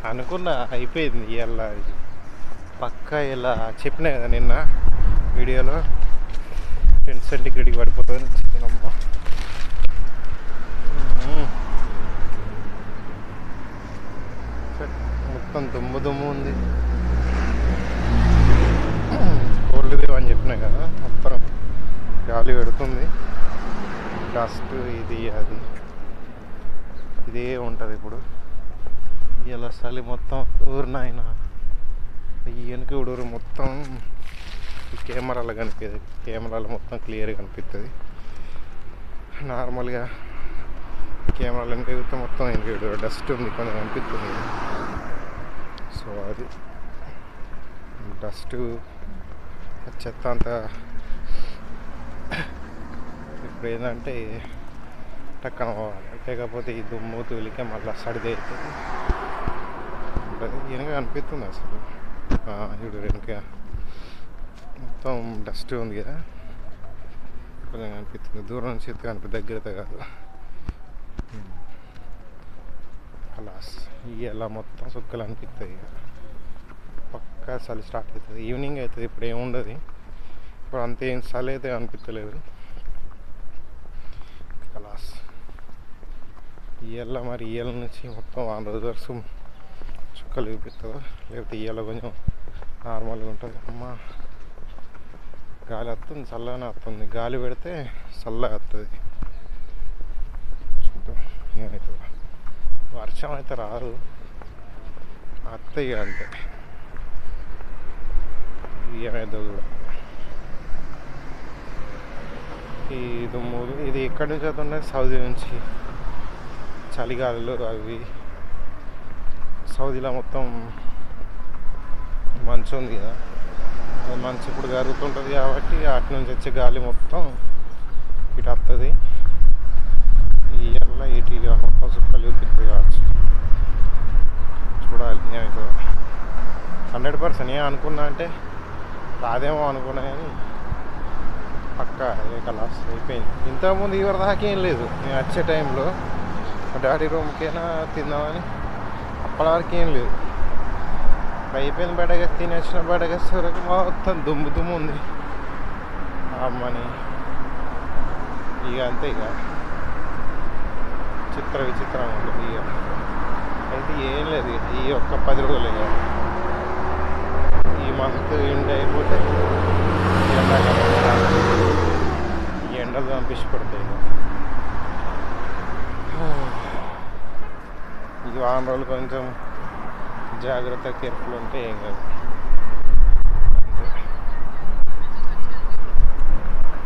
అనుకున్నా అయిపోయింది ఇలా పక్కా ఇలా చెప్పినా కదా నిన్న వీడియోలో 10 సెంటిగ్రేడ్కి పడిపోతుంది చికెనమ్మ. మొత్తం దుమ్ము దుమ్ము ఉంది. కోల్డ్ వేవ్ అని చెప్పినా కదా, మొత్తం గాలి పెడుతుంది, డస్ట్ ఇది అది ఇదే ఉంటుంది. ఇప్పుడు ఇలా చలి మొత్తం ఊరినాయన వెనక ఊరు మొత్తం కెమెరాలో కనిపించదు. కెమెరాలో మొత్తం క్లియర్గా కనిపిస్తుంది. నార్మల్గా కెమెరాలు వెనక ఎగితే మొత్తం వెనక డస్ట్ ఉంది, కొంచెం కనిపిస్తుంది. సో అది డస్ట్ చెత్త అంతా ఇప్పుడు ఏంటంటే టక్కన పోవాలి, లేకపోతే ఈ దుమ్ము తూలికే మళ్ళీ సడిది అవుతుంది. వెనక కనిపిస్తుంది అసలు ఇప్పుడు వెనక మొత్తం డస్ట్ ఉంది కదా, కొంచెం కనిపిస్తుంది. దూరం నుంచి కనిపి దగ్గరతో కాదు. అలా ఇలా మొత్తం సుక్కలు అనిపిస్తాయి. ఇక పక్కా చలి స్టార్ట్ అవుతుంది. ఈవినింగ్ అవుతుంది, ఇప్పుడు ఏముండదు. ఇప్పుడు అంతే ఏం చలి అయితే అనిపించలేదు. కలాస్ ఇవాళ మరి ఇవాళ నుంచి మొత్తం 1 రోజు వరకు చుక్కలు చూపిస్తుందో, లేకపోతే ఇవాళ కొంచెం నార్మల్గా ఉంటుంది. అమ్మ గాలి వస్తుంది, చల్లగానే వస్తుంది. గాలి పెడితే చల్లగా వస్తుంది. చూద్దాం ఏమవుతుందో. వర్షం అయితే రాదు, వస్తాయి అంతే. ఏమైందో కూడా ఈ దుమ్ము ఇది ఎక్కడి నుంచి అవుతుండే, సౌదీ నుంచి చలిగాలులు అవి. సౌదీలో మొత్తం మంచు ఉంది కదా, అది మంచు ఇప్పుడు జరుగుతుంటుంది కాబట్టి అటు నుంచి వచ్చే గాలి మొత్తం ఇటు వస్తుంది. ఇవల్ల ఇటు మొత్తం సుక్కలు చూపిస్తుంది కావచ్చు. చూడాలి ఏమవుతుందో. 100% ఏం అనుకున్నా అంటే రాదేమో అనుకున్నా, కానీ పక్కా కలాస్ అయిపోయింది. ఇంతకుముందు ఇవరి దాకా ఏం లేదు. నేను వచ్చే టైంలో మా డాడీ రూమ్కైనా తిందామని, అప్పటి వరకు ఏం లేదు. అయిపోయింది. బయటగా తినేసిన బయటగా వరకు మొత్తం దుమ్ము దుమ్ము ఉంది అమ్మని. ఇక అంతే, ఇక విచిత్రం ఉంటుంది. ఇక అయితే ఏం లేదు. ఈ ఒక్క 10 రోజులు ఇక ఈ మంత్ ఎండ్ అయిపోతే ఈ ఎండలు పంపించి పడతాయి. ఇక 1 రోజులు కొంచెం జాగ్రత్త కేర్ఫుల్ ఉంటే ఏం కాదు.